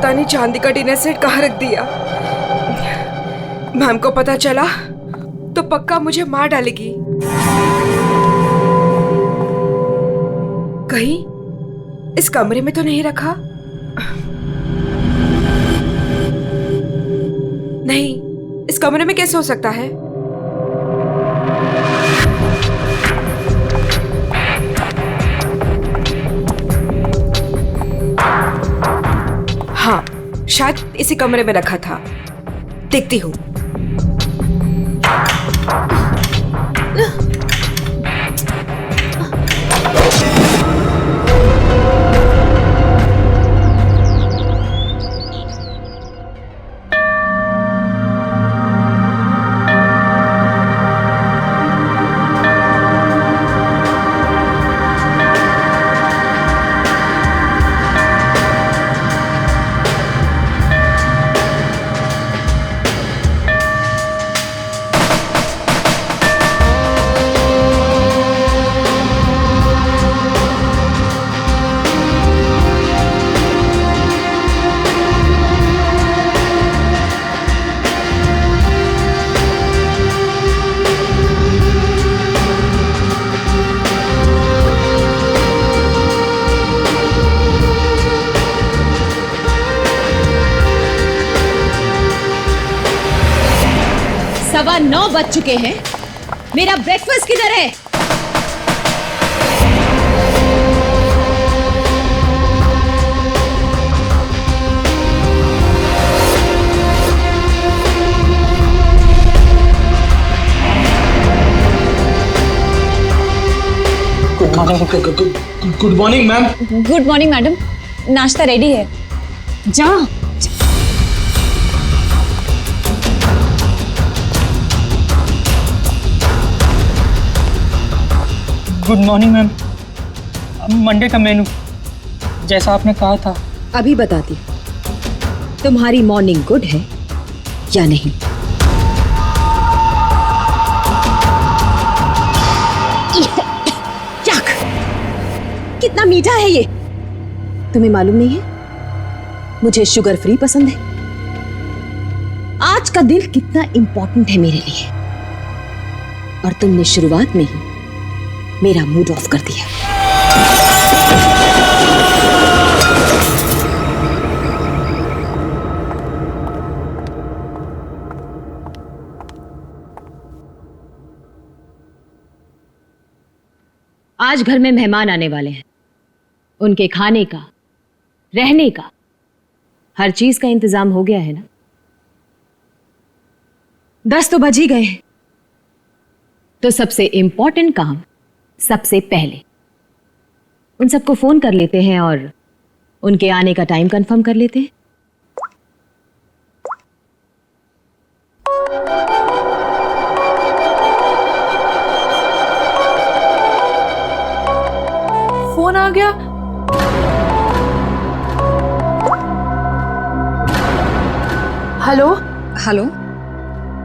पता नहीं चांदी का डिनर सेट कहाँ रख दिया। मैम को पता चला तो पक्का मुझे मार डालेगी। कहीं इस कमरे में तो नहीं रखा? नहीं, इस कमरे में कैसे हो सकता है? हाँ, शायद इसी कमरे में रखा था। देखती हूँ। सवा 9 बज चुके हैं। मेरा ब्रेकफास्ट किधर है? Good morning ma'am. Good morning madam, नाश्ता रेडी है। जा। Good morning ma'am. मंडे का मेनू जैसा आपने कहा था। अभी बताती तुम्हारी मॉर्निंग गुड है या नहीं। याक, कितना मीठा है ये। तुम्हें मालूम नहीं है मुझे शुगर फ्री पसंद है। आज का दिन कितना इंपॉर्टेंट है मेरे लिए, और तुमने शुरुआत में ही मेरा मूड ऑफ कर दिया। आज घर में मेहमान आने वाले हैं। उनके खाने का, रहने का, हर चीज का इंतजाम हो गया है ना? 10 तो बज ही गए हैं। तो सबसे इंपॉर्टेंट काम सबसे पहले उन सबको फोन कर लेते हैं और उनके आने का टाइम कंफर्म कर लेते हैं। फोन आ गया। हेलो हेलो,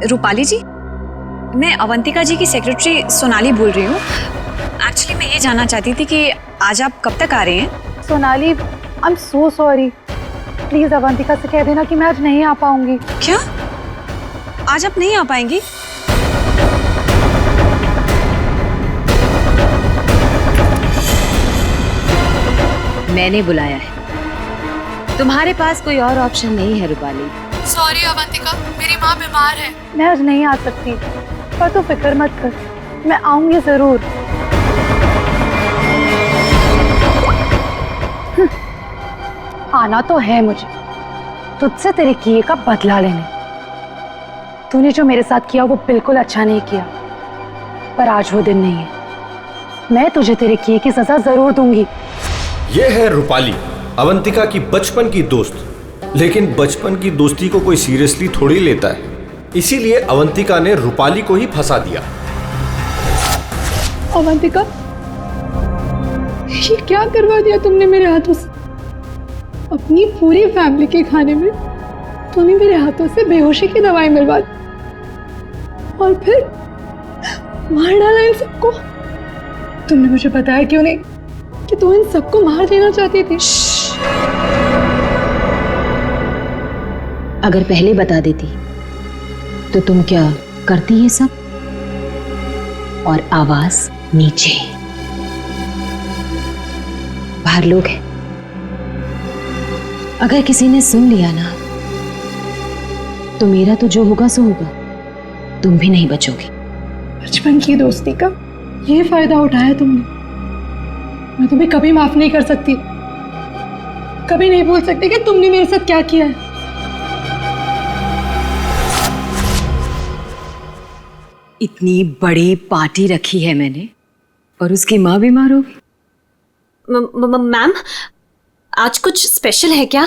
रूपाली जी, मैं अवंतिका जी की सेक्रेटरी सोनाली बोल रही हूँ। एक्चुअली मैं ये जानना चाहती थी कि आज आप कब तक आ रहे हैं? Sonali, I am so sorry. Please Avantika से कह देना कि मैं आज नहीं आ पाऊंगी। क्या? आज आप नहीं आ पाएंगी? मैंने बुलाया है, तुम्हारे पास कोई और ऑप्शन नहीं है रूपाली। सॉरी अवंतिका, मेरी माँ बीमार है। मैं आज नहीं आ सकती, पर तू फिक्र मत कर, मैं आऊंगी जरूर। आना तो है मुझे, तुझसे तेरे किए का बदला लेने। तूने जो मेरे साथ किया वो बिल्कुल अच्छा नहीं किया, पर आज वो दिन नहीं है। मैं तुझे तेरे किए की सजा जरूर दूंगी। ये है रूपाली, अवंतिका की बचपन की दोस्त। लेकिन बचपन की दोस्ती को कोई सीरियसली थोड़ी लेता है, इसीलिए अवंतिका ने रूपाली को ही फंसा दिया। अवंतिका, ये क्या करवा दिया तुमने मेरे हाथों से? अपनी पूरी फैमिली के खाने में तूने मेरे हाथों से बेहोशी की दवाई मिलवा दी, और फिर मार डाला इन सबको। तुमने मुझे बताया क्यों नहीं कि तू इन सबको मार देना चाहती थी? अगर पहले बता देती तो तुम क्या करती ये सब? और आवाज नीचे, बाहर लोग हैं। अगर किसी ने सुन लिया ना तो मेरा तो जो होगा सो होगा, तुम भी नहीं बचोगी। बचपन की दोस्ती का ये फायदा उठाया तुमने। मैं तुम्हें कभी माफ नहीं कर सकती, कभी नहीं भूल सकती कि तुमने मेरे साथ क्या किया है। इतनी बड़ी पार्टी रखी है मैंने और उसकी माँ बीमार हो गई। मैम, आज कुछ स्पेशल है क्या?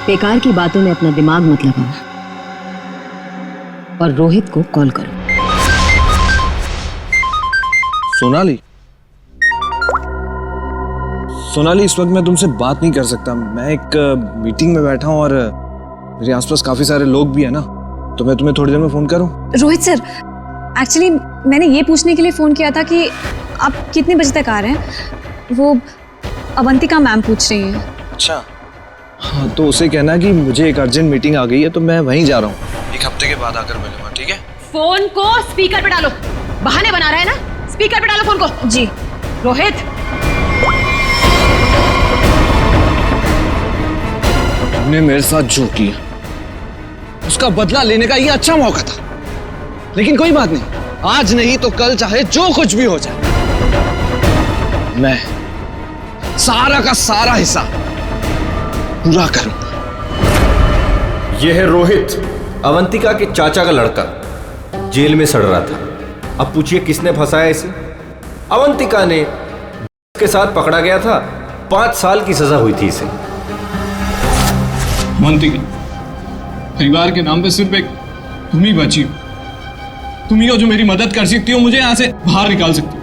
बेकार की बातों में अपना दिमाग मत लगाओ और रोहित को कॉल करो। सोनाली, सोनाली, इस वक्त मैं तुमसे बात नहीं कर सकता। मैं एक मीटिंग में बैठा हूं और मेरे आसपास काफी सारे लोग भी हैं ना, तो मैं तुम्हें थोड़ी देर में फोन करूं? रोहित सर, एक्चुअली मैंने ये पूछने के लिए फोन किया था कि आप कितने बजे तक आ रहे हैं। वो अवंतिका मैम पूछ रही हैं। अच्छा, हाँ, तो उसे कहना कि मुझे एक अर्जेंट मीटिंग आ गई है, तो मैं वहीं जा रहा हूँ। एक हफ्ते के बाद आकर मिलूंगा, ठीक है? फोन को स्पीकर पे डालो। बहाने बना रहा है ना, स्पीकर पे डालो फोन को। जी। रोहित, तुमने मेरे साथ जो किया उसका बदला लेने का ये अच्छा मौका था, लेकिन कोई बात नहीं, आज नहीं तो कल चाहे जो कुछ भी हो जाए, मैं सारा का सारा हिस्सा पूरा करूंगा। यह है रोहित, अवंतिका के चाचा का लड़का, जेल में सड़ रहा था। अब पूछिए किसने फंसाया इसे? अवंतिका ने के साथ पकड़ा गया था, 5 साल की सजा हुई थी इसे। अवंतिका, परिवार के नाम पे सिर्फ एक तुम ही बची हो। तुम ही हो जो मेरी मदद कर सकती हो, मुझे यहां से बाहर निकाल सकती हो।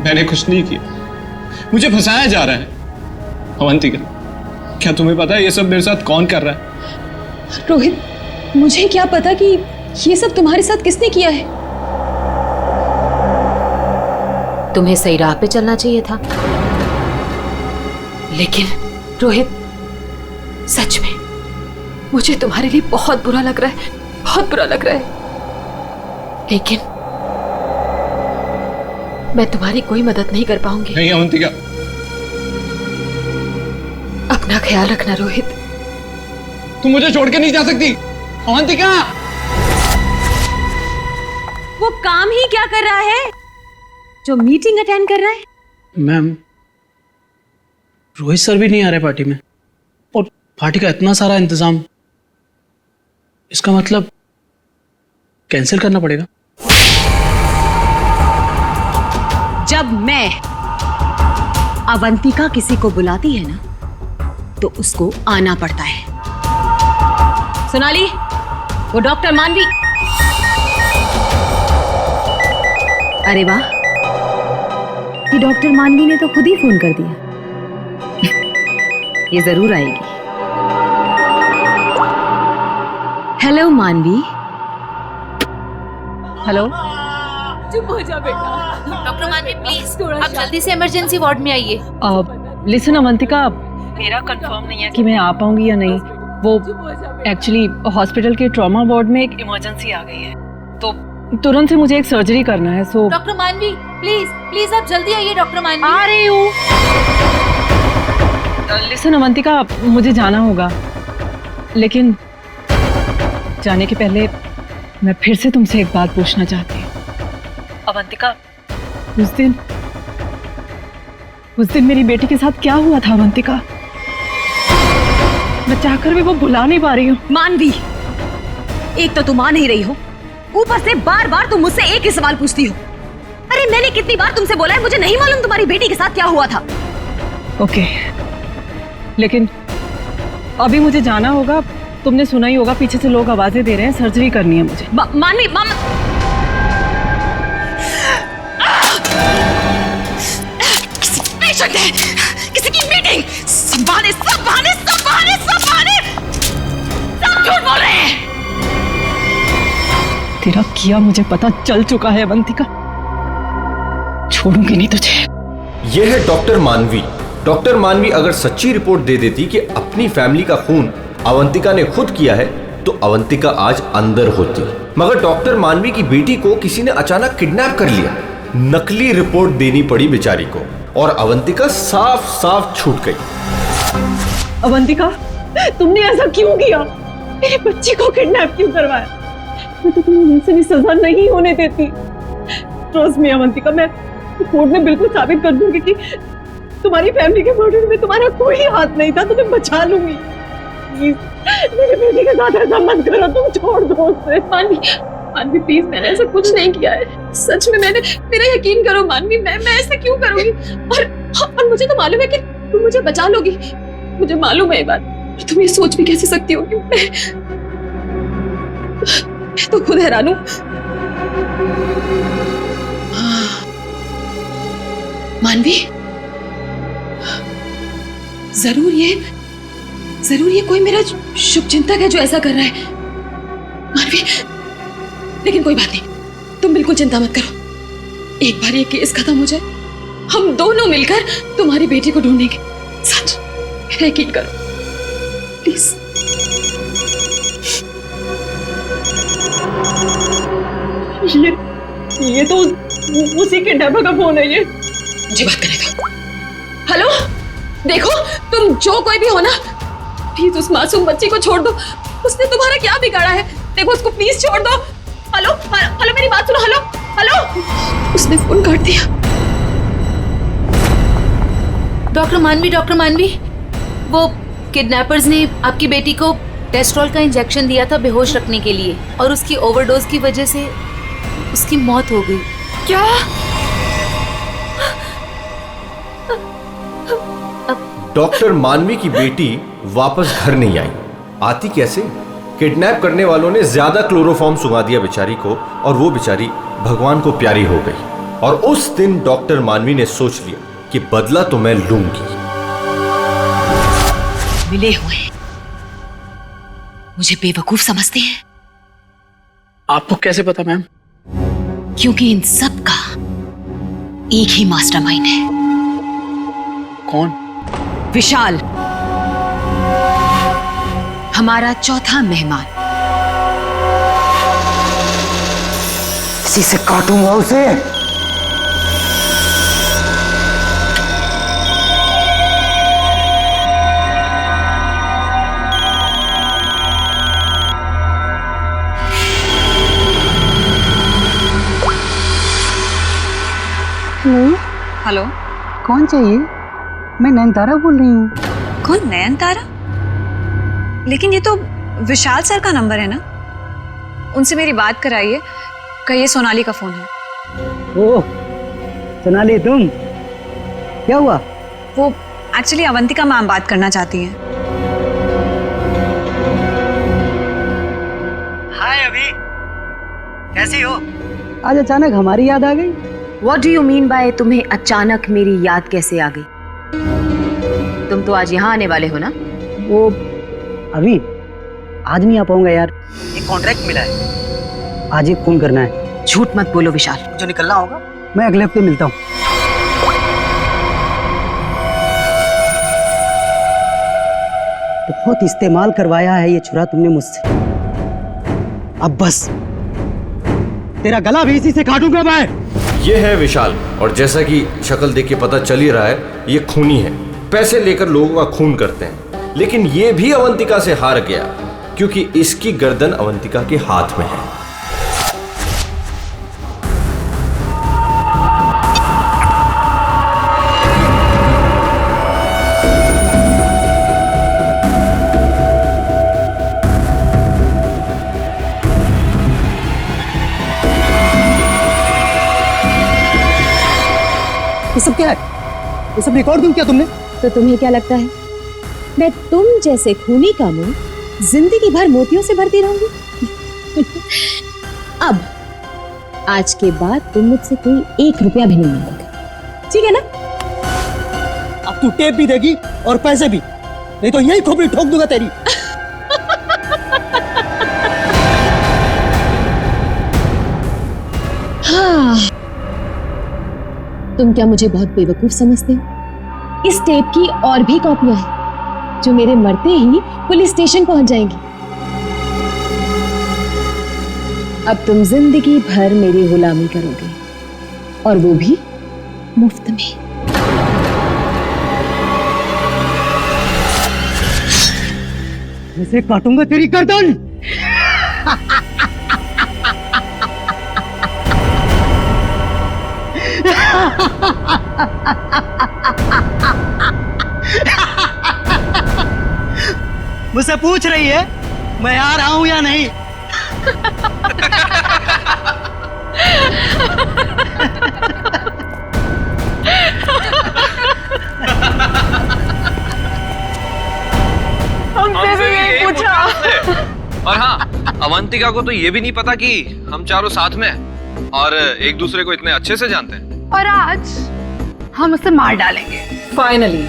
मैंने कुछ नहीं किया, मुझे फंसाया जा रहा है। अवंतिका, क्या तुम्हें पता है ये सब मेरे साथ कौन कर रहा है? रोहित, मुझे क्या पता कि ये सब तुम्हारे साथ किसने किया है। तुम्हें सही राह पे चलना चाहिए था। लेकिन रोहित, सच में मुझे तुम्हारे लिए बहुत बुरा लग रहा है, बहुत बुरा लग रहा है। लेकिन मैं तुम्हारी कोई मदद नहीं कर पाऊंगी। नहीं अवंतिका, अपना ख्याल रखना रोहित। तुम मुझे छोड़ के नहीं जा सकती। अवंतिका, वो काम ही क्या कर रहा है जो मीटिंग अटेंड कर रहा है? मैम, रोहित सर भी नहीं आ रहे पार्टी में, और पार्टी का इतना सारा इंतजाम, इसका मतलब कैंसिल करना पड़ेगा। जब मैं अवंतिका किसी को बुलाती है ना तो उसको आना पड़ता है। सोनाली, वो डॉक्टर मानवी। अरे वाह, ये डॉक्टर मानवी ने तो खुद ही फोन कर दिया। ये जरूर आएगी। हेलो मानवी। हेलो। चुप हो जा बेटा। डॉक्टर मानवी प्लीज आप जल्दी से इमरजेंसी वार्ड में आइए। लिसन अवंतिका, मेरा कंफर्म नहीं है कि मैं आ पाऊंगी या नहीं। वो एक्चुअली हॉस्पिटल के ट्रॉमा वार्ड में एक इमरजेंसी आ गई है, तो तुरंत से मुझे एक सर्जरी करना है। सो डॉक्टर मानवी प्लीज प्लीज आप जल्दी आइए। डॉक्टर मानवी आ रही हूँ। लिसन अवंतिका, मुझे जाना होगा, लेकिन जाने के पहले मैं फिर से तुमसे एक बात पूछना चाहती हूँ। अवंतिका, उस दिन मेरी बेटी के साथ क्या हुआ था अवंतिका? मैं चाहकर भी वो भुला नहीं पा रही हूँ। मानवी, एक तो तुम आ नहीं रही हो, ऊपर से बार बार तुम मुझसे एक ही सवाल पूछती हो। अरे मैंने कितनी बार तुमसे बोला है, मुझे नहीं मालूम तुम्हारी बेटी के साथ क्या हुआ था। ओके, लेकिन अभी मुझे जाना होगा। तुमने सुना ही होगा, पीछे से लोग आवाजें दे रहे हैं, सर्जरी करनी है मुझे। मानवी, किसी पेशेंट है, किसी की मीटिंग, सब बहाने, सब बहाने, सब बहाने, सब बहाने, सब झूठ बोल रहे हैं। तेरा किया मुझे पता चल चुका है अवंतिका, छोड़ूंगी नहीं तुझे। यह है डॉक्टर मानवी। डॉक्टर मानवी अगर सच्ची रिपोर्ट दे देती कि अपनी फैमिली का खून अवंतिका ने खुद किया है तो अवंतिका आज अंदर होती। मगर डॉक्टर मानवी की बेटी को किसी ने अचानक किडनैप कर लिया। नकली रिपोर्ट देनी पड़ी बेचारी को और अवंतिका साफ साफ छूट गई। अवंतिका, तुमने ऐसा क्यों किया? मेरे बच्चे को किडनैप क्यों करवाया? मैं तो तुम्हें इनसे भी सजा नहीं होने देती। ट्रस्ट मी अवंतिका, मैं कोर्ट में बिल्कुल साबित कर दूंगी कि तुम्हारी फैमिली के मर्डर में तुम्हारा कोई हाथ नहीं था। तुम्हें बचा लूंगी। प्लीज मेरे बेटी के साथ ऐसा मत करो, तुम छोड़ दो उसे। मानवी प्लीज, मैंने ऐसा कुछ नहीं किया है। सच में मेरा यकीन करो मानवी, मैं ऐसा क्यों करूंगी? और मुझे तो मालूम है कि तुम मुझे बचा लोगी। मुझे मालूम है ये बात। और तुम ये सोच भी कैसे सकती हो कि मैं तो खुद हैरान हूं। मानवी, जरूर ये कोई मेरा शुभचिंतक है जो ऐसा कर रहा है। मानवी, लेकिन कोई बात नहीं, तुम बिल्कुल चिंता मत करो। एक बार ये केस खत्म हो जाए, हम दोनों मिलकर तुम्हारी बेटी को ढूंढेंगे। सच, मेरा यकीन करो प्लीज। ये तो उसी किडनैपर का फोन है। ये मुझे बात करने दो। हेलो, देखो तुम जो कोई भी हो ना, प्लीज उस मासूम बच्ची को छोड़ दो। उसने तुम्हारा क्या बिगाड़ा है? देखो उसको प्लीज छोड़ दो। हेलो हेलो, मेरी बात सुनो। हेलो हेलो, उसने फोन काट दिया। डॉक्टर मानवी, वो किडनैपर्स ने आपकी बेटी को टेस्ट्रॉल का इंजेक्शन दिया था बेहोश रखने के लिए, और उसकी ओवरडोज की वजह से उसकी मौत हो गई। क्या? डॉक्टर मानवी की बेटी वापस घर नहीं आई। आती कैसे? किडनैप करने वालों ने ज्यादा क्लोरोफॉर्म सुंघा दिया बेचारी को और वो बेचारी भगवान को प्यारी हो गई। और उस दिन डॉक्टर मानवी ने सोच लिया कि बदला तो मैं लूंगी। मिले हुए मुझे बेवकूफ समझते हैं। आपको कैसे पता मैम? क्योंकि इन सब का एक ही मास्टरमाइंड है। कौन? विशाल, हमारा चौथा मेहमान। इसी से काटूंगा उसे। हेलो, कौन चाहिए? मैं नयनतारा बोल रही हूँ। कौन? नयनतारा? लेकिन ये तो विशाल सर का नंबर है ना। उनसे मेरी बात कराइए, कहिए सोनाली का फोन है। ओह सोनाली, तुम? क्या हुआ? वो एक्चुअली अवंतिका मैम बात करना चाहती हैं। हाय अभी, कैसी हो? आज अचानक हमारी याद आ गई। What do you mean by तुम्हें अचानक मेरी याद कैसे आ गई? तुम तो आज यहाँ आने वाले हो ना? वो अभी आज नहीं आ पाऊंगा यार, एक कॉन्ट्रैक्ट मिला है, आज एक फोन करना है। झूठ मत बोलो विशाल। जो निकलना होगा मैं अगले हफ्ते मिलता हूँ। बहुत इस्तेमाल करवाया है ये छुरा तुमने मुझसे, अब बस तेरा गला भी इसी से काटूंगा मैं। ये है विशाल, और जैसा कि शक्ल देख के पता चल ही रहा है, ये खूनी है। पैसे लेकर लोगों का खून करते हैं, लेकिन ये भी अवंतिका से हार गया क्योंकि इसकी गर्दन अवंतिका के हाथ में है। ये सब क्या है? ये सब रिकॉर्ड दूं क्या तुमने? तो तुम्हें क्या लगता है मैं तुम जैसे खूनी का मुंह जिंदगी भर मोतियों से भरती रहूंगी? अब आज के बाद तुम मुझसे कोई 1 रुपया भी नहीं मांगोगे, ठीक है ना? अब तू टेप भी देगी और पैसे भी, नहीं तो यही खोपड़ी ठोक दूंगा तेरी। हाँ, तुम क्या मुझे बहुत बेवकूफ समझते हो? इस टेप की और भी कॉपियां हैं जो मेरे मरते ही पुलिस स्टेशन पहुंच जाएंगी। अब तुम जिंदगी भर मेरी गुलामी करोगे, और वो भी मुफ्त में। इसे काटूंगा तेरी गर्दन। मुझसे पूछ रही है मैं आ रहा हूं या नहीं? हमसे भी यही पूछा। और हाँ, अवंतिका को तो ये भी नहीं पता कि हम चारों साथ में हैं और एक दूसरे को इतने अच्छे से जानते हैं। और आज हम उसे मार डालेंगे। फाइनली।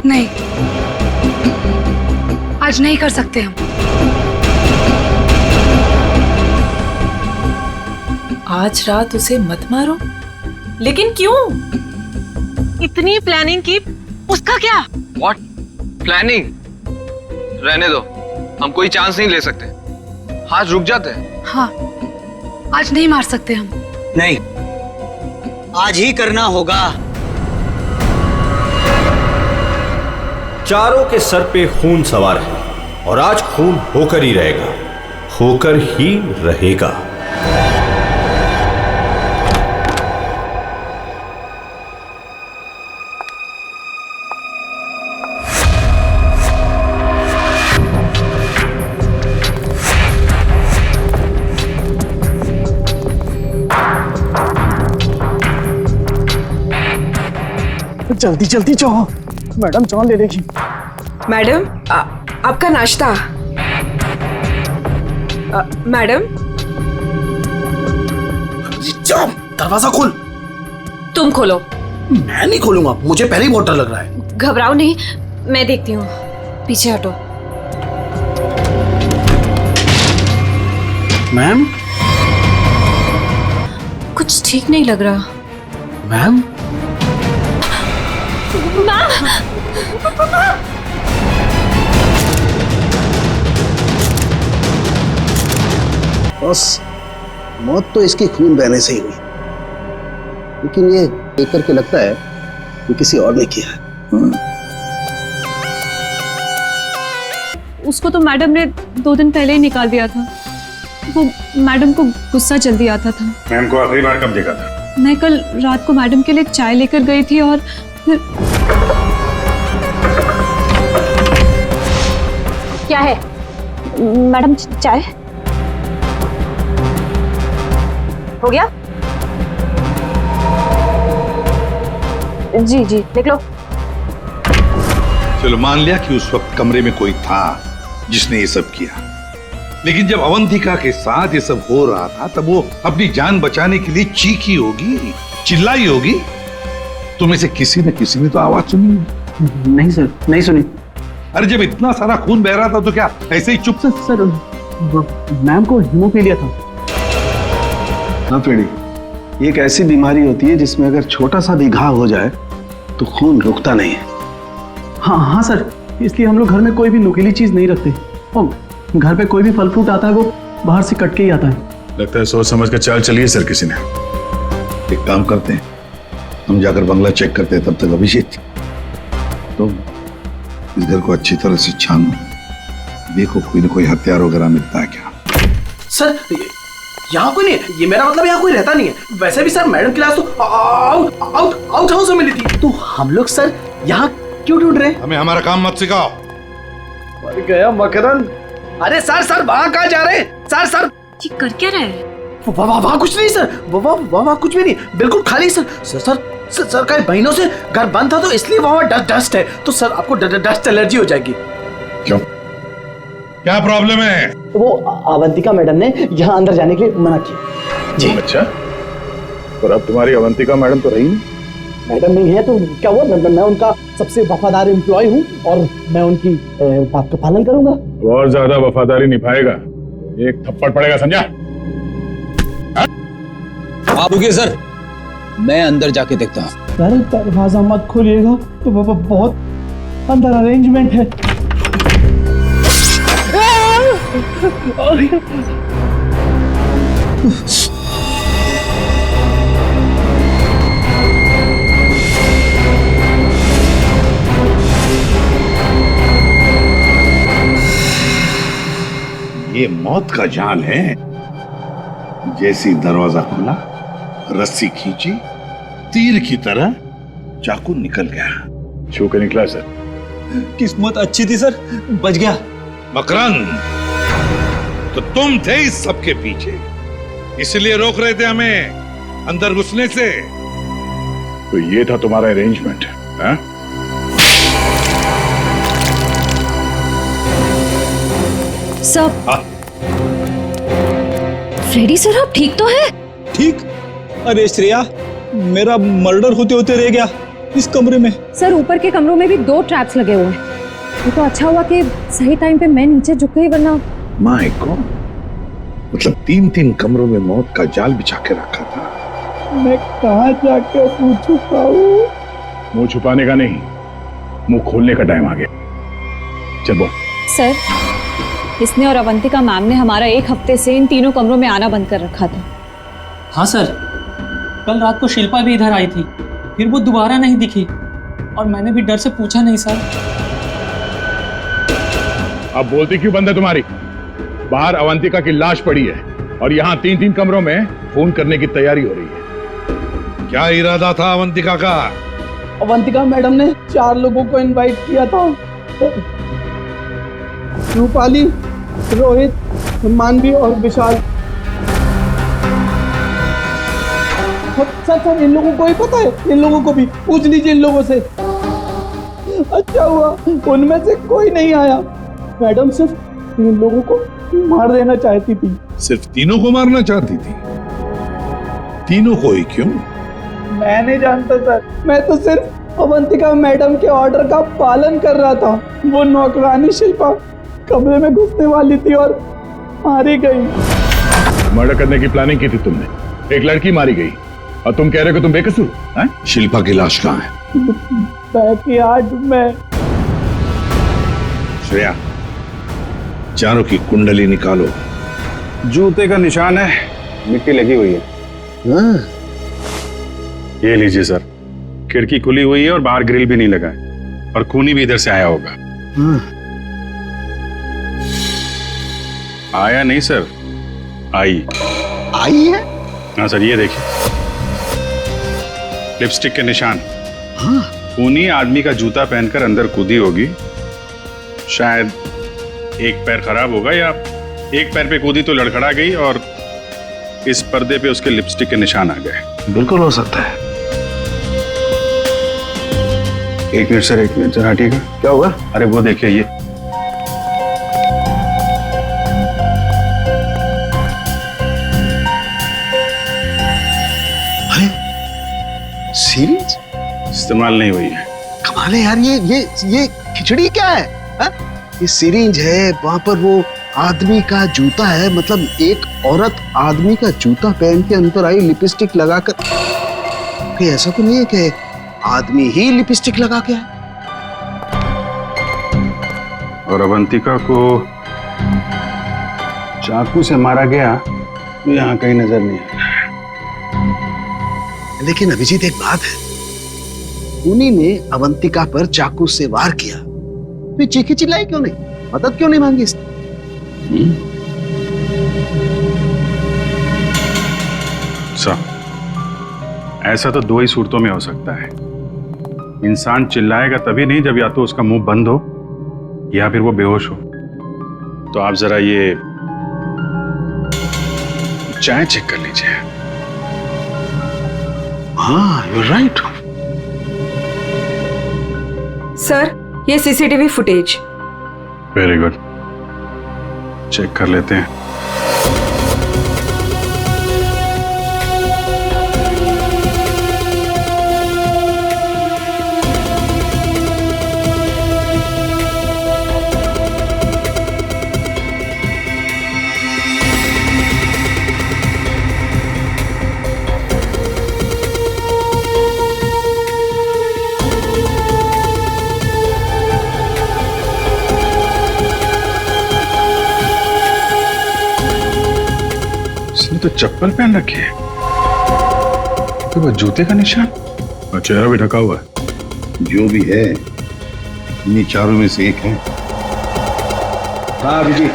नहीं, आज नहीं कर सकते हम। आज रात उसे मत मारो। लेकिन क्यों? इतनी प्लानिंग की, उसका क्या? What planning? रहने दो, हम कोई चांस नहीं ले सकते। हाथ रुक जाते हैं। हाँ, आज नहीं मार सकते हम। नहीं, आज ही करना होगा। चारों के सर पे खून सवार है और आज खून होकर ही रहेगा, होकर ही रहेगा। जल्दी जल्दी जाओ, मैडम जान ले लेगी। मैडम, आपका नाश्ता। मैडम, जाओ, दरवाजा खोल। तुम खोलो। मैं नहीं खोलूंगा, मुझे पहले ही बहुत डर लग रहा है। घबराओ नहीं, मैं देखती हूँ। पीछे हटो। मैम, कुछ ठीक नहीं लग रहा। मैम, बस मौत तो इसके खून बहने से ही हुई, लेकिन ये देख करके लगता है कि किसी और ने किया है। उसको तो मैडम ने 2 दिन पहले ही निकाल दिया था। वो मैडम को गुस्सा जल्दी आता था। मैम को आखिरी बार कब देखा था? मैं कल रात को मैडम के लिए चाय लेकर गई थी और फिर... क्या है मैडम? चाय हो गया? जी जी, देख लो। चलो मान लिया कि उस वक्त कमरे में कोई था जिसने ये सब किया, लेकिन जब अवंतिका के साथ ये सब हो रहा था तब वो अपनी जान बचाने के लिए चीखी होगी, चिल्लाई होगी। तुम्हें से किसी न किसी ने तो आवाज सुनी। नहीं सर, नहीं सुनी। अरे जब इतना सारा खून बह रहा था तो क्या ऐसे ही चुप से? सर मैम को हीमोफीलिया था। हाँ पेड़ी, ये एक ऐसी बीमारी होती है जिसमें अगर छोटा सा भी घाव हो जाए तो खून रुकता नहीं है। हाँ हाँ सर, इसलिए हम लोग घर में कोई भी नुकीली चीज नहीं रखते। और घर पे कोई भी फल फ्रूट आता है वो बाहर से कट के ही आता है। लगता है सोच समझ कर चाल चलिए सर किसी ने। एक काम करते हैं, हम जाकर बंगला चेक करते हैं, तब तक अभिषेक तो इस घर को अच्छी तरह से छानो, देखो कोई न कोई हथियार वगैरह मिलता है क्या। सर यहाँ कोई नहीं है, ये मेरा मतलब यहाँ कोई रहता नहीं है। वैसे भी सर मैडम की लाश तो आउट हाउस में मिली थी, तो हम लोग सर यहाँ क्यों ढूंढ रहे हैं? हमें हमारा काम मत सिखाओ। मर गया मकरंद। अरे सर वहाँ कहाँ जा रहे हैं? सर ये कर क्या रहे हैं? वहाँ कुछ नहीं सर, वहाँ कुछ भी नहीं, बिल्कुल खाली सर। सर कई महीनों से घर बंद था तो इसलिए वहाँ डस्ट है, तो सर आपको डस्ट एलर्जी हो जाएगी। क्यों, क्या प्रॉब्लम है? वो अवंतिका मैडम ने यहाँ अंदर जाने के लिए मना किया जी। अच्छा, और अब तुम्हारी अवंतिका मैडम तो रही नहीं? मैडम नहीं है तो क्या हुआ, मैं उनका सबसे वफादार एम्प्लॉय हूँ और मैं उनकी बात का पालन करूंगा। और ज्यादा वफादारी निभाएगा, एक थप्पड़ पड़ेगा, समझा? आप रुकिए सर, मैं अंदर जाके देखता हूँ। सर दरवाजा मत खोलिएगा, तो बहुत अंदर अरेंजमेंट है। ये मौत का जाल है। जैसे ही दरवाजा खुला, रस्सी खींची, तीर की तरह चाकू निकल गया। छू के निकला सर। किस्मत अच्छी थी सर, बच गया। मकरंद, तो तुम थे इस सबके पीछे, इसलिए रोक रहे थे हमें अंदर घुसने से। तो ये था तुम्हारा अरेंजमेंट, हाँ? सब फ्रेडी सर, आप ठीक तो है? ठीक? अरे श्रेया, मेरा मर्डर होते होते रह गया इस कमरे में। सर ऊपर के कमरों में भी 2 ट्रैप्स लगे हुए हैं। ये तो अच्छा हुआ कि सही टाइम पे मैं नीचे झुक गई, वरना माय गॉड, मतलब 3 कमरों में मौत का जाल बिछा के रखा था। मैं कहाँ जाके मुंह छुपाऊं? मुंह छुपाने का नहीं, मुंह खोलने का टाइम आ गया। चल बोल। सर, इसने और अवंतिका मैम ने हमारा 1 हफ्ते से इन तीनों कमरों में आना बंद कर रखा था। हाँ सर, कल रात को शिल्पा भी इधर आई थी, फिर वो दोबारा नहीं दिखी और मैंने भी डर से पूछा नहीं सर। अब बोलती क्यों बंद है तुम्हारी? बाहर अवंतिका की लाश पड़ी है और यहाँ 3 कमरों में फोन करने की तैयारी हो रही है। क्या इरादा था अवंतिका का? अवंतिका मैडम ने 4 लोगों को इनवाइट किया था। रूपाली, रोहित, मानवी और विशाल। सर इन लोगों को ही पता है, इन लोगों को भी पूछ लीजिए इन लोगों से। अच्छा हुआ उनमें से कोई नहीं आया। मैडम सिर्फ इन लोगों को मार देना चाहती थी। सिर्फ तीनों को मारना चाहती थी? तीनों को ही क्यों? मैं नहीं जानता सर, मैं तो सिर्फ अवंतिका मैडम के ऑर्डर का पालन कर रहा था। वो नौकरानी शिल्पा कमरे में घुसने वाली थी और मारी गई। मर्डर करने की प्लानिंग की थी तुमने, एक लड़की मारी गई और तुम कह रहे हो कि तुम बेकसूर हैं? शिल्पा की लाश कहाँ है? बैकयार्ड में। श्रेया, चारों की कुंडली निकालो। जूते का निशान है, मिट्टी लगी हुई है। ये लीजिए सर, खिड़की खुली हुई है और बाहर ग्रिल भी नहीं लगा है और खूनी भी इधर से आया होगा। आया नहीं सर, आई है? हाँ सर, ये देखिए लिपस्टिक के निशान। खूनी आदमी का जूता पहनकर अंदर कूदी होगी। शायद एक पैर खराब होगा या एक पैर पे कूदी तो लड़खड़ा गई और इस पर्दे पे उसके लिपस्टिक के निशान आ गए। बिल्कुल हो सकता है। एक मिनट सर, एक मिनट सर, हटिएगा। क्या हुआ? अरे वो देखिए, ये सीरीज इस्तेमाल नहीं हुई है। कमाल है यार, ये खिचड़ी क्या है? हा? ये सिरिंज है, वहां पर वो आदमी का जूता है। मतलब एक औरत आदमी का जूता पहन के अंदर आई लिपस्टिक लगाकर। कहीं ऐसा तो नहीं है कि आदमी ही लिपस्टिक लगा के आए? और अवंतिका को चाकू से मारा गया तो यहाँ कहीं नजर नहीं आया। लेकिन अभिजीत, एक बात है, उन्हीं ने अवंतिका पर चाकू से वार किया, तो चीखी चिल्लाई क्यों नहीं? मदद क्यों नहीं मांगी इसने? ऐसा तो 2 ही सूरतों में हो सकता है। इंसान चिल्लाएगा तभी नहीं जब या तो उसका मुंह बंद हो या फिर वो बेहोश हो। तो आप जरा ये चाय चेक कर लीजिए। हाँ, you're right. सर, ये CCTV footage. Very good, check कर लेते हैं। तो चप्पल पहन रखी है, तो वो जूते का निशान और चेहरा भी ढका हुआ है। जो भी है इन्हीं चारों में से एक है। हाँ अभिजीत,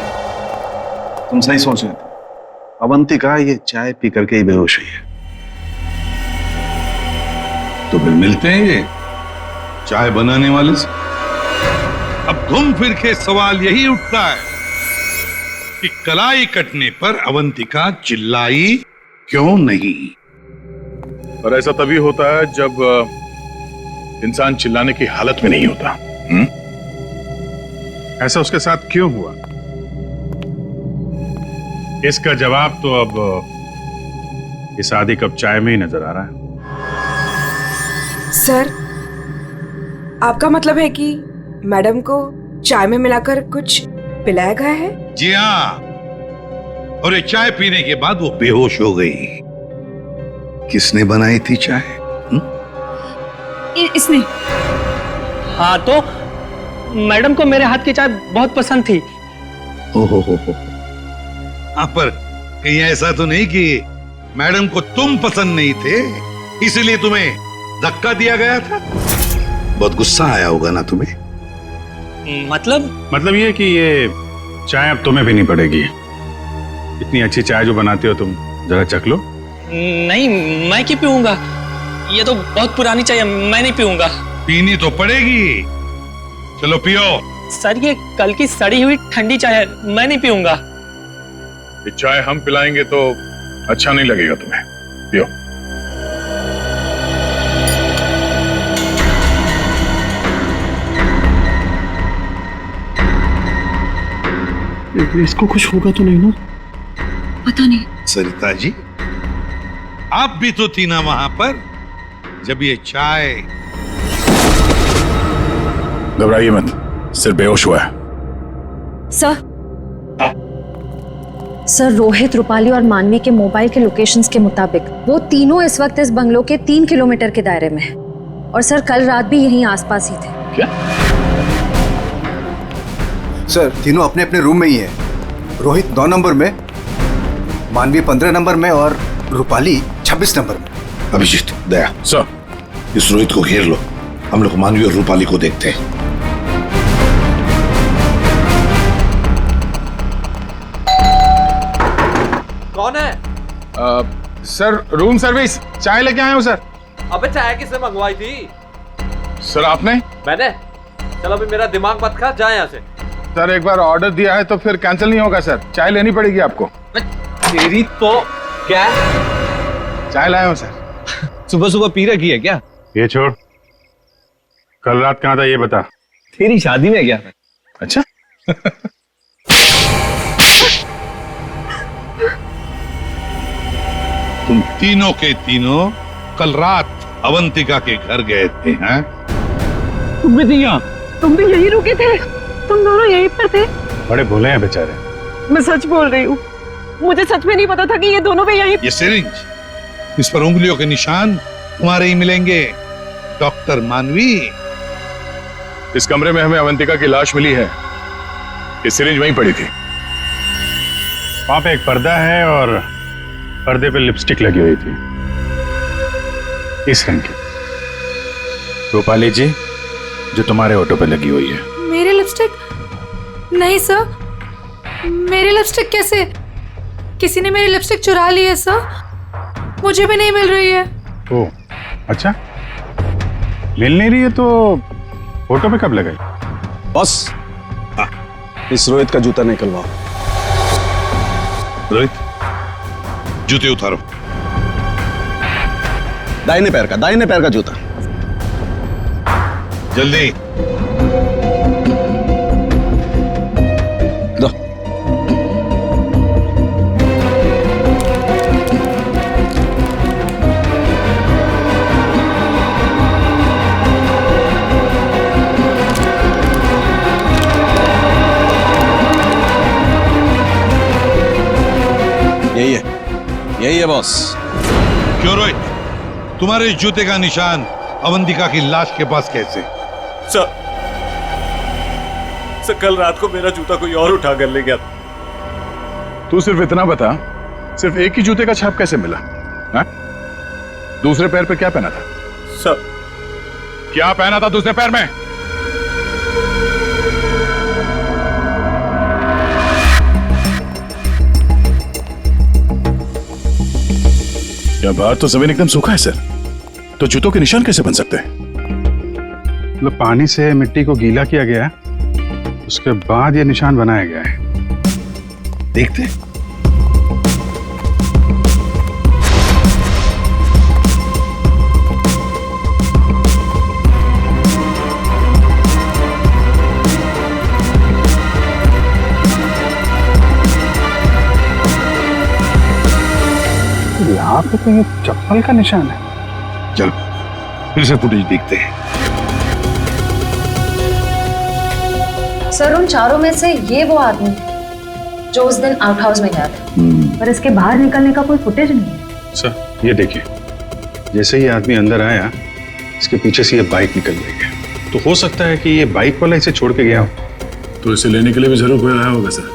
तुम सही सोच रहे थे। अवंतिका ये चाय पी करके ही बेहोश हुई है। तो फिर मिलते हैं ये चाय बनाने वाले से। अब घूम फिर के सवाल यही उठता है कि कलाई कटने पर अवंतिका चिल्लाई क्यों नहीं? और ऐसा तभी होता है जब इंसान चिल्लाने की हालत में नहीं होता। ऐसा उसके साथ क्यों हुआ? इसका जवाब तो अब इस आधी कप चाय में ही नजर आ रहा है। सर, आपका मतलब है कि मैडम को चाय में मिलाकर कुछ पिलाया गया है? जी हाँ, और ये चाय पीने के बाद वो बेहोश हो गई। किसने बनाई थी चाय? इसने। हाँ, तो मैडम को मेरे हाथ की चाय बहुत पसंद थी। हो। हाँ, पर कहीं ऐसा तो नहीं कि मैडम को तुम पसंद नहीं थे इसलिए तुम्हें धक्का दिया गया था? बहुत गुस्सा आया होगा ना तुम्हें? मतलब ये कि ये चाय अब तुम्हें भी नहीं पड़ेगी। इतनी अच्छी चाय जो बनाते हो तुम, जरा चख लो। नहीं, मैं क्यों पीऊंगा? ये तो बहुत पुरानी चाय है, मैं नहीं पीऊंगा। पीनी तो पड़ेगी, चलो पियो। सर, ये कल की सड़ी हुई ठंडी चाय है, मैं नहीं पीऊंगा। ये चाय हम पिलाएंगे तो अच्छा नहीं लगेगा तुम्हें। पियो। इसको कुछ होगा तो नहीं ना? पता नहीं। सरिता जी, आप भी तो थी ना वहां पर जब ये चाय। घबराइए मत, सिर्फ बेहोश हुआ है। सर, रोहित, रूपाली और मानवी के मोबाइल के लोकेशंस के मुताबिक वो तीनों इस वक्त इस बंगलो के 3 किलोमीटर के दायरे में है। और सर, कल रात भी यहीं आसपास ही थे। क्या? सर, तीनों अपने अपने रूम में ही है। रोहित 9 नंबर में, मानवी 15 नंबर में और रूपाली 26 नंबर में। अभिजीत, दया सर, इस रोहित को घेर लो, हम लोग मानवी और रूपाली को देखते हैं। कौन है? सर, रूम सर्विस, चाय लेके आए हो सर। अबे चाय किसने मंगवाई थी? सर, आपने? मैंने। चलो अभी मेरा दिमाग मत खा, जा यहाँ से। सर, एक बार ऑर्डर दिया है तो फिर कैंसिल नहीं होगा सर, चाय लेनी पड़ेगी आपको। तेरी तो क्या? चाय लाया हूँ सर। सुबह सुबह पी रखी है क्या? ये छोड़, कल रात कहाँ था ये बता। तेरी शादी में गया था। अच्छा। तुम तीनों के तीनों कल रात अवंतिका के घर गए थे, हैं? तुम भी थी यहाँ? तुम भी यही रुके थे? तुम दोनों यहीं पर थे? बड़े भोले हैं बेचारे। मैं सच बोल रही हूँ, मुझे सच में नहीं पता था कि ये दोनों भी यहीं। ये सिरिंज, इस पर उंगलियों के निशान तुम्हारे ही मिलेंगे, डॉक्टर मानवी। इस कमरे में हमें अवंतिका की लाश मिली है। ये सिरिंज वहीं पड़ी थी। वहां पे एक पर्दा है और पर्दे पे लिपस्टिक लगी हुई थी, इस रंग की। रूपाली जी, जो तुम्हारे ऑटो पे लगी हुई है। मेरी लिपस्टिक? नहीं सर, मेरी लिपस्टिक कैसे? किसी ने मेरी लिपस्टिक चुरा ली है सर, मुझे भी नहीं मिल रही है। ओह, अच्छा, मिल नहीं रही है तो फोटो पे कब लगाई? बॉस, इस रोहित का जूता निकलवाओ। रोहित, जूते उतारो। दाहिने पैर का जूता। जल्दी। दो। यही है बॉस। क्यों रोहित, तुम्हारे जूते का निशान अवंतिका की लाश के पास कैसे? सर, कल रात को मेरा जूता कोई और उठा कर ले गया। तू सिर्फ इतना बता, सिर्फ एक ही जूते का छाप कैसे मिला? हाँ? दूसरे पैर पे क्या पहना था? सर, क्या पहना था दूसरे पैर में? क्या बाहर तो जमीन एकदम सूखा है सर, तो जूतों के निशान कैसे बन सकते हैं? मतलब पानी से मिट्टी को गीला किया गया है, उसके बाद ये निशान बनाया गया है। देखते यहाँ पे तो ये चप्पल का निशान है। चलो फिर से फुटेज देखते हैं। सर उन चारों में से ये वो आदमी जो उस दिन आउट हाउस में गया था, पर इसके बाहर निकलने का कोई फुटेज नहीं है। सर ये देखिए, जैसे ही आदमी अंदर आया, इसके पीछे से ये बाइक निकल गई है। तो हो सकता है कि ये बाइक वाला इसे छोड़ के गया हो। तो इसे लेने के लिए भी जरूर कोई आया होगा सर।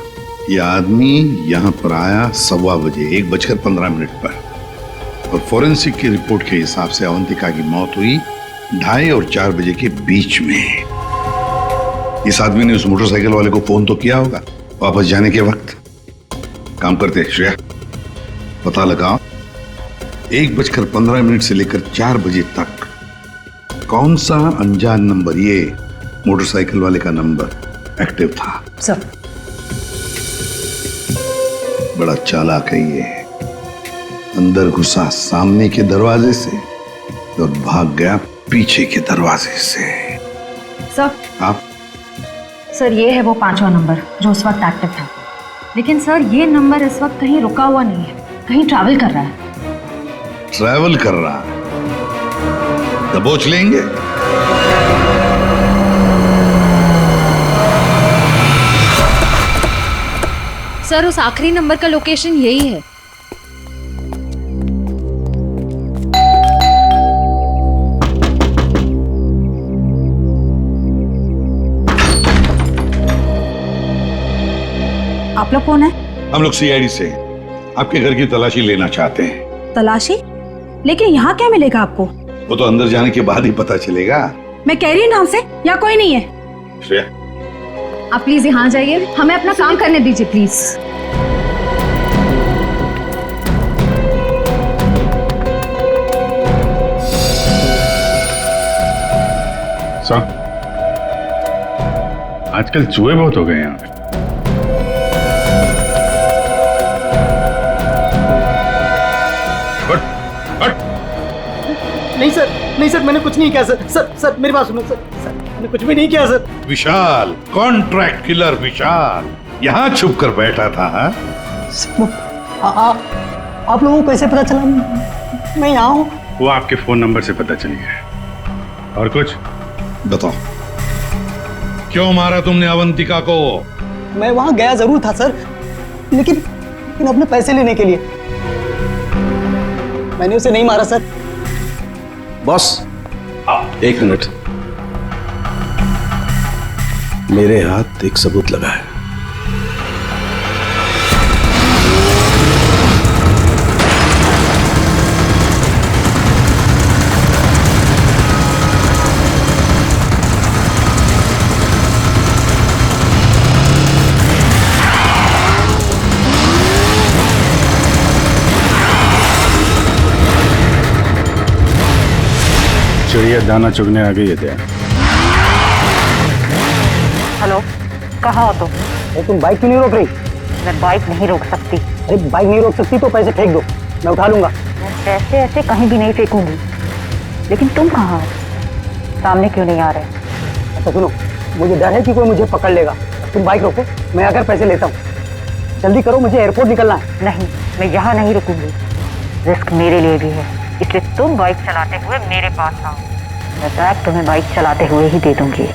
ये आदमी यहाँ पर आया 1:15 बजे, 1:15 पर, और फोरेंसिक की रिपोर्ट के हिसाब से अवंतिका की मौत हुई 2:30 और 4 बजे के बीच में। इस आदमी ने उस मोटरसाइकिल वाले को फोन तो किया होगा वापस जाने के वक्त। काम करते श्रेया, पता लगाओ 1:15 से लेकर 4 बजे तक कौन सा अनजान नंबर, ये मोटरसाइकिल वाले का नंबर एक्टिव था। सर बड़ा चालाक है ये, अंदर घुसा सामने के दरवाजे से और भाग गया पीछे के दरवाजे से। सर आप सर ये है वो 5वां नंबर जो उस वक्त एक्टिव था, लेकिन सर ये नंबर इस वक्त कहीं रुका हुआ नहीं है, कहीं ट्रैवल कर रहा है। ट्रैवल कर रहा है, दबोच लेंगे। सर उस आखिरी नंबर का लोकेशन यही है। आप लोग कौन है? हम लोग सीआईडी से आपके घर की तलाशी लेना चाहते हैं। तलाशी? लेकिन यहाँ क्या मिलेगा आपको? वो तो अंदर जाने के बाद ही पता चलेगा। मैं कह रही हूँ नाम से, यहाँ कोई नहीं है। श्रेया आप प्लीज यहाँ जाइए, हमें अपना काम करने दीजिए प्लीज। सर आजकल चूहे बहुत हो गए यहाँ पे। नहीं सर मैंने कुछ नहीं किया सर। सर मेरी बात सुनो सर, मैंने कुछ भी नहीं किया सर। विशाल, कॉन्ट्रैक्ट किलर विशाल यहाँ छुप कर बैठा था। आप लोगों को कैसे पता चला मैं यहाँ हूँ? वो आपके फोन नंबर से पता चल गया। और कुछ बताओ, क्यों मारा तुमने अवंतिका को? मैं वहां गया जरूर था सर, लेकिन अपने पैसे लेने के लिए। मैंने उसे नहीं मारा सर। बॉस 1 मिनट, मेरे हाथ एक सबूत लगा है। चिड़िया दाना चुगने आ गई है क्या? हेलो, कहाँ हो तुम? तुम बाइक क्यों नहीं रोक रही? मैं बाइक नहीं रोक सकती। अरे बाइक नहीं रोक सकती तो पैसे फेंक दो, मैं उठा लूंगा। मैं पैसे ऐसे कहीं भी नहीं फेंकूंगी। लेकिन तुम कहाँ हो? सामने क्यों नहीं आ रहे? अच्छा सुनो, मुझे डर है कि कोई मुझे पकड़ लेगा। तुम बाइक रोको, मैं आकर पैसे लेता हूँ। जल्दी करो, मुझे एयरपोर्ट निकलना है। नहीं, मैं यहाँ नहीं रुकूंगी। रिस्क मेरे लिए भी है, इसलिए तुम बाइक चलाते हुए मेरे पास आओ। मैं बैग तुम्हें बाइक चलाते हुए ही दे दूंगी।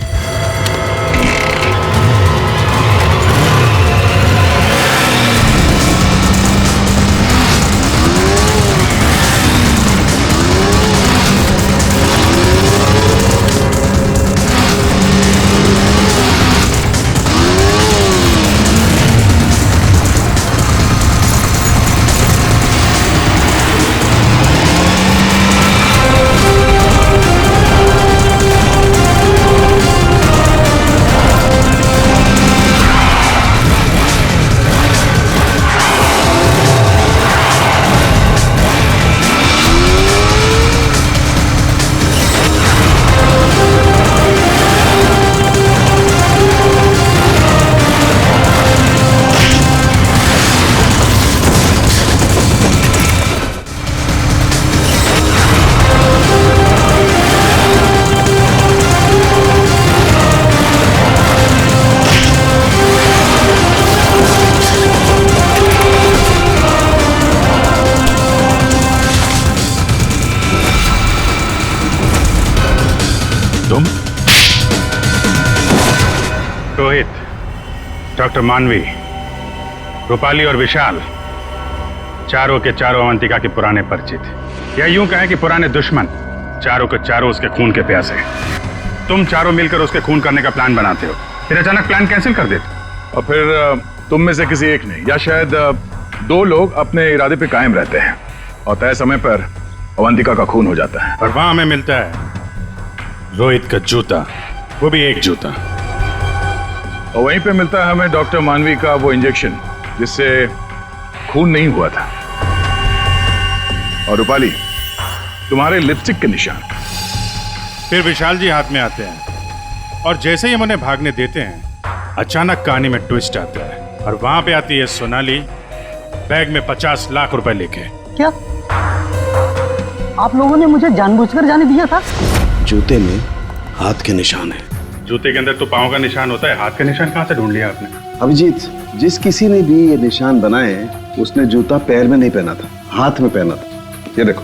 डॉक्टर मानवी, रूपाली और विशाल चारों के चारों अवंतिका के पुराने परिचित, या यूं कहें कि पुराने दुश्मन। चारों के चारों उसके खून के प्यासे। तुम चारों मिलकर उसके खून करने का प्लान बनाते हो, फिर अचानक प्लान कैंसिल कर देते हो। और फिर तुम में से किसी एक ने या शायद दो लोग अपने इरादे पे कायम रहते हैं और तय समय पर अवंतिका का खून हो जाता है। और वहां हमें मिलता है रोहित का जूता, वो भी एक जूता। और वहीं पे मिलता है हमें डॉक्टर मानवी का वो इंजेक्शन जिससे खून नहीं हुआ था। और रूपाली, तुम्हारे लिपस्टिक के निशान। फिर विशाल जी हाथ में आते हैं और जैसे ही हम उन्हें भागने देते हैं, अचानक कहानी में ट्विस्ट आता है और वहां पे आती है सोनाली बैग में 50 लाख रुपए लेके। क्या आप लोगों ने मुझे जानबूझकर जाने दिया था? जूते में हाथ के निशान है। जूते के अंदर तो पाँव का निशान होता है, हाथ का निशान कहाँ से ढूंढ लिया आपने? अभिजीत, जिस किसी ने भी ये निशान बनाए उसने जूता पैर में नहीं पहना था, हाथ में पहना था। ये देखो।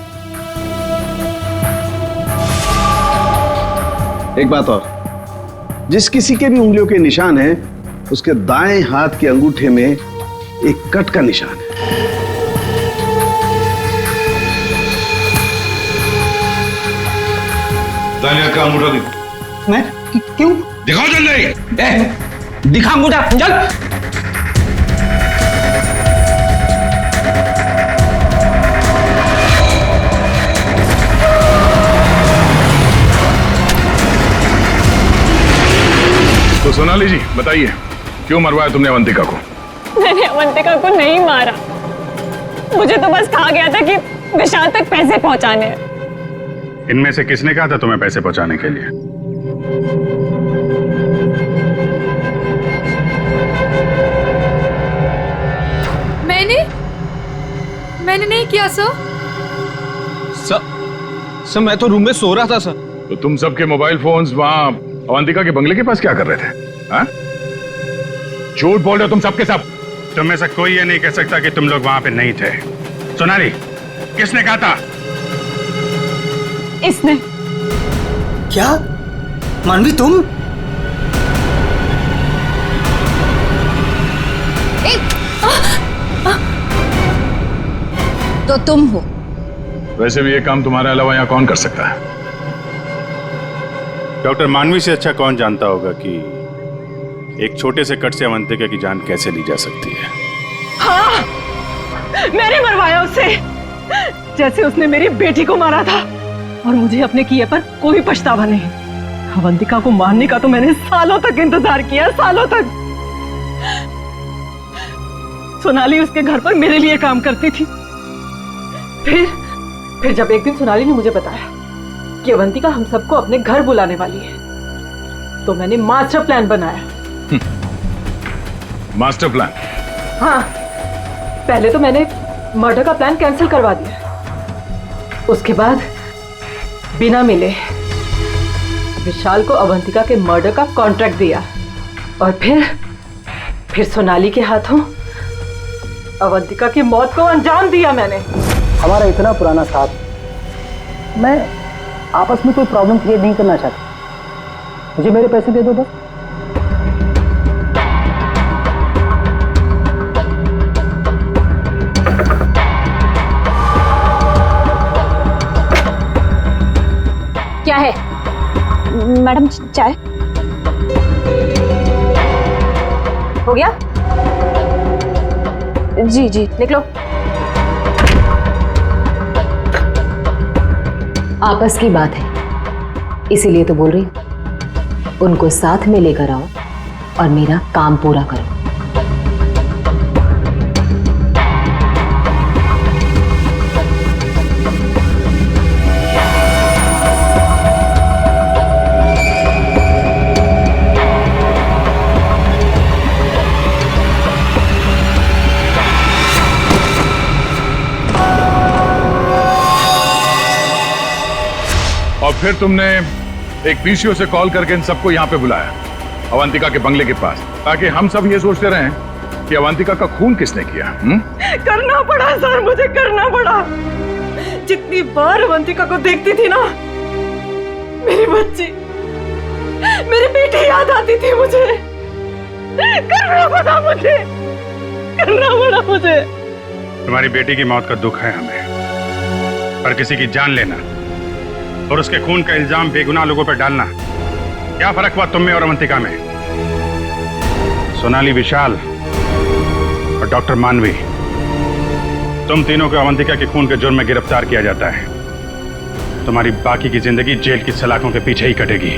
एक बात और, जिस किसी के भी उंगलियों के निशान है उसके दाएं हाथ के अंगूठे में एक कट का निशान है। दाएं हाथ का अंगूठा दिखा। मैं क्यों? दिखाओ जल्दी। दिखा अंगूठा, चल। तो सोनाली जी बताइए, क्यों मरवाया तुमने अवंतिका को? मैंने अवंतिका को नहीं मारा, मुझे तो बस कहा गया था कि विशाल तक पैसे पहुंचाने हैं। इनमें से किसने कहा था तुम्हें पैसे पहुंचाने के लिए? मैंने नहीं किया सर। सर मैं तो रूम में सो रहा था सर। तो तुम सबके मोबाइल फोन्स वहां अवंतिका के बंगले के पास क्या कर रहे थे? हाँ? झूठ बोल रहे हो तुम सबके सब। तुम में से कोई ये नहीं कह सकता कि तुम लोग वहां पे नहीं थे। सोनाली, किसने कहा था? इसने। क्या मानवी तुम? तो तुम हो। वैसे भी ये काम तुम्हारे अलावा यहाँ कौन कर सकता है? डॉक्टर मानवी से अच्छा कौन जानता होगा कि एक छोटे से कट से अवंतिका की जान कैसे ली जा सकती है। हाँ, मैंने मरवाया उसे, जैसे उसने मेरी बेटी को मारा था। और मुझे अपने किए पर कोई पछतावा नहीं। अवंतिका को मारने का तो मैंने सालों तक इंतजार किया, सालों तक। सोनाली उसके घर पर मेरे लिए काम करती थी। फिर जब एक दिन सोनाली ने मुझे बताया कि अवंतिका हम सबको अपने घर बुलाने वाली है, तो मैंने मास्टर प्लान बनाया। Master plan? हाँ, पहले तो मैंने मर्डर का प्लान कैंसिल करवा दिया। उसके बाद बिना मिले विशाल को अवंतिका के मर्डर का कॉन्ट्रैक्ट दिया और फिर सोनाली के हाथों अवंतिका की मौत को अंजाम दिया मैंने। हमारा इतना पुराना साथ, मैं आपस में कोई प्रॉब्लम क्रिएट नहीं करना चाहता। मुझे मेरे पैसे दे दो बस। क्या है? मैडम चाय हो गया? जी जी निकलो। आपस की बात है, इसीलिए तो बोल रही हूं। उनको साथ में लेकर आओ और मेरा काम पूरा करो। और फिर तुमने एक पीसीओ से कॉल करके इन सबको यहाँ पे बुलाया, अवंतिका के बंगले के पास, ताकि हम सब ये सोचते रहें कि अवंतिका का खून किसने किया। करना पड़ा सर, मुझे करना पड़ा। जितनी बार अवंतिका को देखती थी ना, मेरी बच्ची, मेरी बेटी याद आती थी मुझे। करना पड़ा मुझे, करना पड़ा मुझे। तुम्हारी बेटी की मौत का दुख है हमें, पर किसी की जान लेना और उसके खून का इल्जाम बेगुनाह लोगों पर डालना, क्या फर्क हुआ तुम में और अवंतिका में? सोनाली, विशाल और डॉक्टर मानवी, तुम तीनों को अवंतिका के खून के जुर्म में गिरफ्तार किया जाता है। तुम्हारी बाकी की जिंदगी जेल की सलाखों के पीछे ही कटेगी।